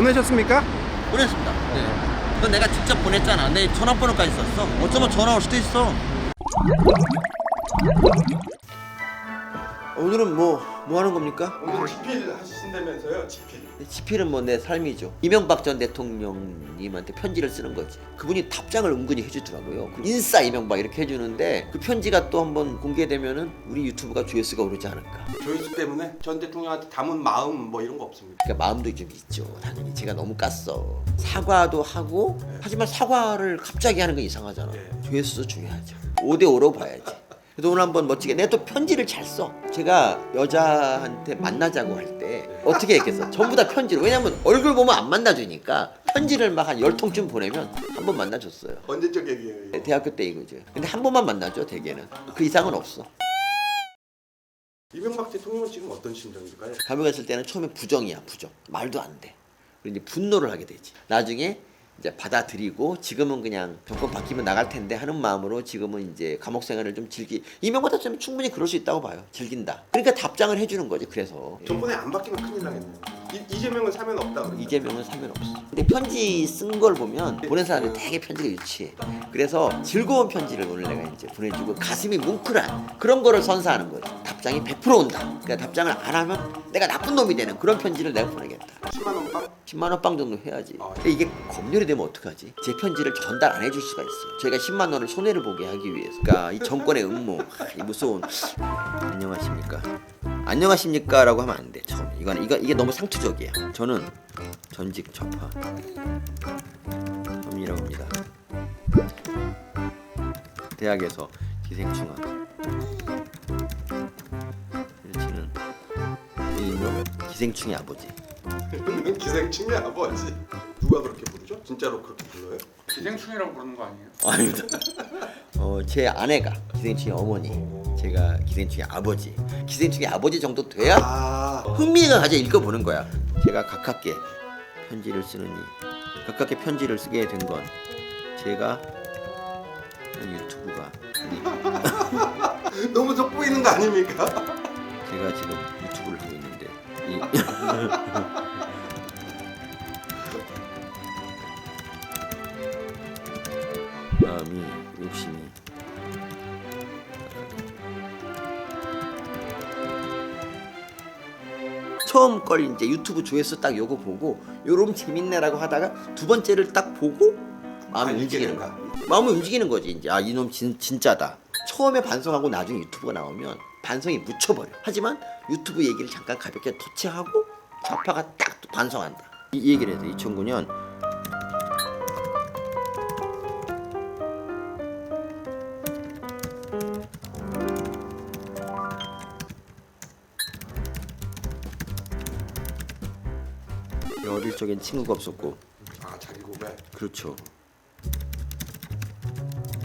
보내셨습니까? 보냈습니다. 네. 그건 내가 직접 보냈잖아. 내 전화번호까지 썼어. 어쩌면 전화 올 수도 있어. 오늘은 뭐 하는 겁니까? 오늘 집필 하신다면서요? 집필. 집필은 뭐 내 삶이죠. 이명박 전 대통령님한테 편지를 쓰는 거지. 그분이 답장을 은근히 해주더라고요. 인싸 이명박 이렇게 해주는데 그 편지가 또 한번 공개되면은 우리 유튜브가 조회수가 오르지 않을까. 조회수 때문에 전 대통령한테 담은 마음 뭐 이런 거 없습니까? 그러니까 마음도 좀 있죠. 당연히 제가 너무 깠어. 사과도 하고 하지만 사과를 갑자기 하는 건 이상하잖아. 조회수도 중요하죠. 5대5로 봐야지. 그래서 오늘 한번 멋지게 내가 또 편지를 잘 써. 제가 여자한테 만나자고 할 때 어떻게 했겠어? 전부 다 편지로. 왜냐면 얼굴 보면 안 만나주니까 편지를 막 한 10통쯤 보내면 한 번 만나줬어요. 언제적 얘기예요? 이거? 대학교 때 이거죠. 근데 한 번만 만나죠 대개는. 그 이상은 없어. 이명박 대통령은 지금 어떤 심정일까요? 감옥에 있을 때는 처음에 부정이야 부정. 말도 안 돼. 그리고 이제 분노를 하게 되지. 나중에 이제 받아들이고 지금은 그냥 정권 바뀌면 나갈 텐데 하는 마음으로 지금은 이제 감옥 생활을 좀 이명박 대통령 충분히 그럴 수 있다고 봐요. 즐긴다. 그러니까 답장을 해주는 거지. 그래서 정권에 안 바뀌면 큰일 나겠네요. 이재명은 사면 없다 그러니까. 이재명은 사면 없어. 근데 편지 쓴 걸 보면 보낸 사람들이 되게 편지가 유치해. 그래서 즐거운 편지를 오늘 내가 이제 보내주고 가슴이 뭉클한 그런 거를 선사하는 거지. 답장이 100% 온다. 그러니까 답장을 안 하면 내가 나쁜 놈이 되는 그런 편지를 내가 보내겠다. 10만 원 빵? 10만 원 빵 정도 해야지. 근데 이게 검열이 되면 어떡하지? 제 편지를 전달 안 해줄 수가 있어요. 저희가 10만 원을 손해를 보게 하기 위해서. 그러니까 이 정권의 음모, 이 무서운. 안녕하십니까? 안녕하십니까라고 하면 안 돼. 처음에 이게 너무 상투적이야. 저는 전직 좌파 서민이라고 합니다. 대학에서 기생충학. 저는 일명 기생충의 아버지. 기생충의 아버지. 누가 그렇게 부르죠? 진짜로 그렇게 불러요? 기생충이라고 부르는 거 아니에요? 아닙니다. 제 아내가 기생충의 어머니, 제가 기생충의 아버지. 기생충의 아버지 정도 돼야 흥미가 가져 읽어보는 거야. 제가 가깝게 편지를 쓰느니 가깝게 편지를 쓰게 된 건 제가 유튜브가 너무 돋보이는 거 아닙니까? 제가 지금 유튜브를 하고 있는데 마음이 욕심이 처음 걸 이제 유튜브 조회수 딱 요거 보고 요럼 재밌네라고 하다가 두 번째를 딱 보고 마음이 움직이는 거야. 마음이 움직이는 거지 이제. 아 이놈 진짜다. 처음에 반성하고 나중에 유튜브가 나오면 반성이 묻혀버려. 하지만 유튜브 얘기를 잠깐 가볍게 터치하고 좌파가 딱 또 반성한다. 이 얘기를 해서 2009년 어릴 적엔 친구가 없었고. 아 자기 고백. 그렇죠.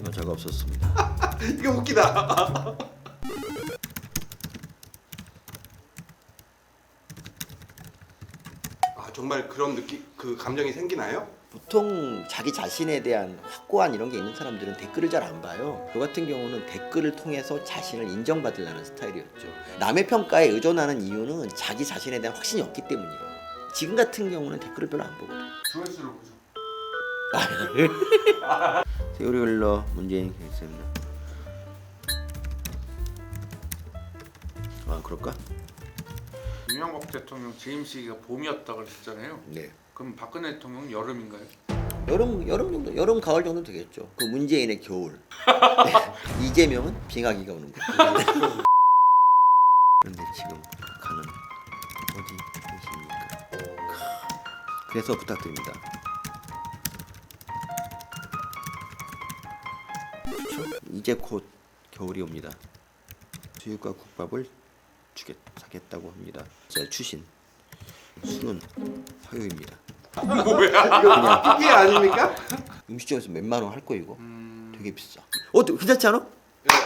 여자가 없었습니다. 이거 웃기다. 아 정말 그런 느낌, 그 감정이 생기나요? 보통 자기 자신에 대한 확고한 이런 게 있는 사람들은 댓글을 잘 안 봐요. 저 같은 경우는 댓글을 통해서 자신을 인정받으려는 스타일이었죠. 남의 평가에 의존하는 이유는 자기 자신에 대한 확신이 없기 때문이에요. 지금 같은 경우는 댓글을 별로 안 보거든. 조회수를 보죠. 세월이 흘러 문재인 결정입니다. 아 그럴까? 이명박 대통령 재임 시기가 봄이었다 그랬잖아요. 네. 그럼 박근혜 대통령 여름인가요? 여름 정도, 여름 가을 정도 되겠죠. 그 문재인의 겨울. 이재명은 빙하기가 오는 거예요. 그런데 지금 가는 어디 계십니까? 그래서 부탁드립니다. 그렇죠? 이제 곧 겨울이 옵니다. 수육과 국밥을 사겠다고 합니다. 제 추신 수는 화요입니다. 뭐야? 이거 이게 아닙니까? 음식점에서 몇만 원 할 거 이거. 되게 비싸. 괜찮지 않아?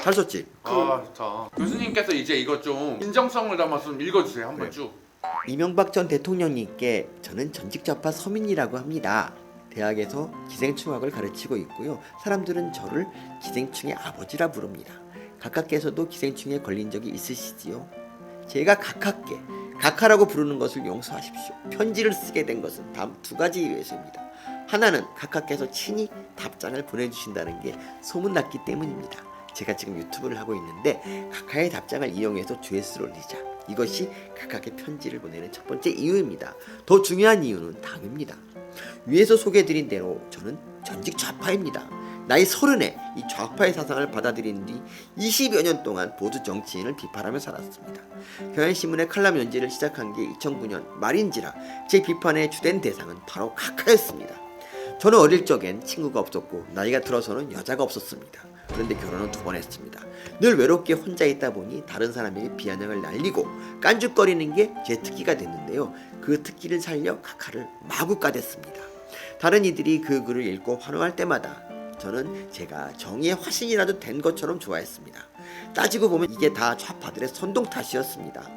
잘 썼지? 아 좋다. 교수님께서 이제 이거 좀 인정성을 담아서 좀 읽어주세요 한번 쭉. 이명박 전 대통령님께 저는 전직 좌파 서민이라고 합니다. 대학에서 기생충학을 가르치고 있고요. 사람들은 저를 기생충의 아버지라 부릅니다. 가깝게서도 기생충에 걸린 적이 있으시지요? 제가 가깝게 각하라고 부르는 것을 용서하십시오. 편지를 쓰게 된 것은 다음 두 가지 이유에서입니다. 하나는 각하께서 친히 답장을 보내주신다는 게 소문났기 때문입니다. 제가 지금 유튜브를 하고 있는데 각하의 답장을 이용해서 조회수를 올리자. 이것이 각하께 편지를 보내는 첫 번째 이유입니다. 더 중요한 이유는 다음입니다. 위에서 소개해드린 대로 저는 전직 좌파입니다. 나이 30에 이 좌파의 사상을 받아들인 뒤 20여 년 동안 보수 정치인을 비판하며 살았습니다. 경향신문의 칼럼 연재를 시작한 게 2009년 말인지라 제 비판의 주된 대상은 바로 각하였습니다. 저는 어릴 적엔 친구가 없었고 나이가 들어서는 여자가 없었습니다. 그런데 결혼은 2번 했습니다. 늘 외롭게 혼자 있다 보니 다른 사람에게 비아냥을 날리고 깐죽거리는 게 제 특기가 됐는데요. 그 특기를 살려 각하를 마구 까댔습니다. 다른 이들이 그 글을 읽고 환호할 때마다 저는 제가 정의의 화신이라도 된 것처럼 좋아했습니다. 따지고 보면 이게 다 좌파들의 선동 탓이었습니다.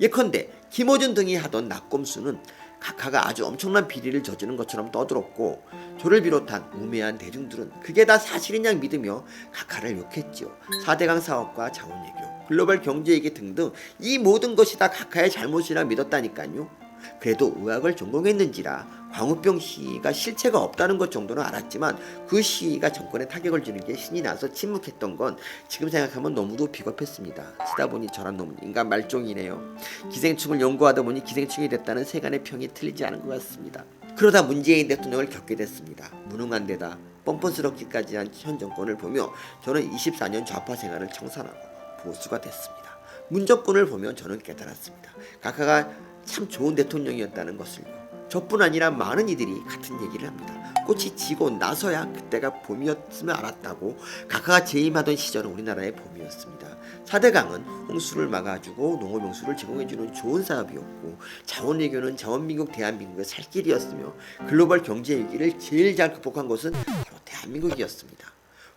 예컨대 김어준 등이 하던 낙검수는 각하가 아주 엄청난 비리를 저지른 것처럼 떠들었고 저를 비롯한 우매한 대중들은 그게 다 사실인 양 믿으며 각하를 욕했지요. 4대강 사업과 자원외교, 글로벌 경제위기 등등 이 모든 것이 다 각하의 잘못이라 믿었다니까요. 그래도 의학을 전공했는지라 광우병 시위가 실체가 없다는 것 정도는 알았지만 그 시위가 정권에 타격을 주는 게 신이 나서 침묵했던 건 지금 생각하면 너무도 비겁했습니다. 치다 보니 저란 놈은 인간 말종이네요. 기생충을 연구하다 보니 기생충이 됐다는 세간의 평이 틀리지 않은 것 같습니다. 그러다 문재인 대통령을 겪게 됐습니다. 무능한 데다 뻔뻔스럽기까지 한 현 정권을 보며 저는 24년 좌파 생활을 청산하고 보수가 됐습니다. 문정권을 보면 저는 깨달았습니다. 각하가 참 좋은 대통령이었다는 것을요. 저뿐 아니라 많은 이들이 같은 얘기를 합니다. 꽃이 지고 나서야 그때가 봄이었으면 알았다고. 각하가 재임하던 시절은 우리나라의 봄이었습니다. 4대강은 홍수를 막아주고 농업용수를 제공해주는 좋은 사업이었고 자원외교는 자원민국 대한민국의 살 길이었으며 글로벌 경제위기를 제일 잘 극복한 것은 바로 대한민국이었습니다.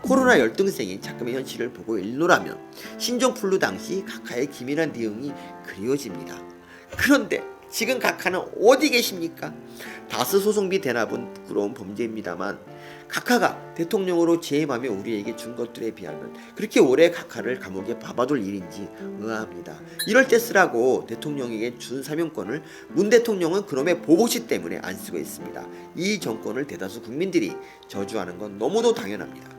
코로나 열등생인 작금의 현실을 보고 일노라면 신종플루 당시 각하의 기민한 대응이 그리워집니다. 그런데 지금 각하는 어디 계십니까? 다스 소송비 대납은 부끄러운 범죄입니다만 각하가 대통령으로 재임하며 우리에게 준 것들에 비하면 그렇게 오래 각하를 감옥에 박아둘 일인지 의아합니다. 이럴 때 쓰라고 대통령에게 준 사명권을 문 대통령은 그놈의 보복시 때문에 안 쓰고 있습니다. 이 정권을 대다수 국민들이 저주하는 건 너무도 당연합니다.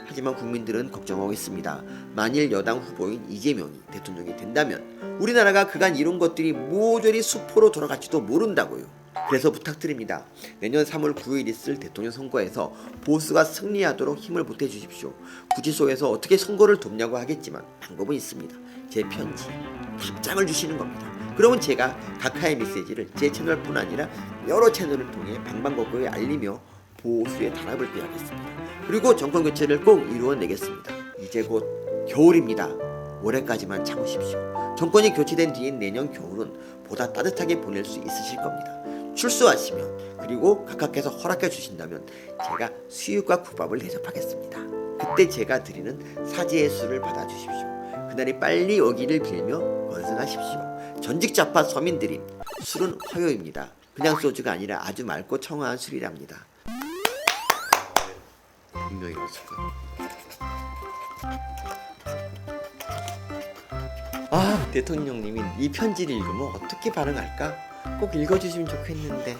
하지만 국민들은 걱정하고 있습니다. 만일 여당 후보인 이재명이 대통령이 된다면 우리나라가 그간 이룬 것들이 모조리 수포로 돌아갈지도 모른다고요. 그래서 부탁드립니다. 내년 3월 9일 있을 대통령 선거에서 보수가 승리하도록 힘을 보태주십시오. 구치소에서 어떻게 선거를 돕냐고 하겠지만 방법은 있습니다. 제 편지, 답장을 주시는 겁니다. 그러면 제가 각하의 메시지를 제 채널뿐 아니라 여러 채널을 통해 방방곡곡에 알리며 보수의 단합을 꾀하겠습니다. 그리고 정권 교체를 꼭 이루어내겠습니다. 이제 곧 겨울입니다. 올해까지만 참으십시오. 정권이 교체된 뒤인 내년 겨울은 보다 따뜻하게 보낼 수 있으실 겁니다. 출소하시면 그리고 각하께서 허락해 주신다면 제가 수육과 국밥을 대접하겠습니다. 그때 제가 드리는 사죄의 술을 받아주십시오. 그날이 빨리 오기를 빌며 건승하십시오. 전직 좌파 서민들인 술은 화요입니다. 그냥 소주가 아니라 아주 맑고 청아한 술이랍니다. 분명히 그렇을 거예요. 아, 대통령님이 이 편지를 읽으면 어떻게 반응할까? 꼭 읽어주시면 좋겠는데.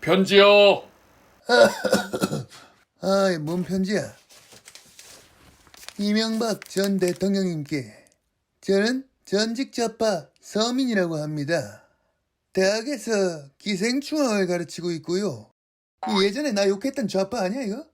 편지요. 아이, 뭔 편지야? 이명박 전 대통령님께 저는 전직 좌파 서민이라고 합니다. 대학에서 기생충학을 가르치고 있고요. 예전에 나 욕했던 좌파 아니야 이거?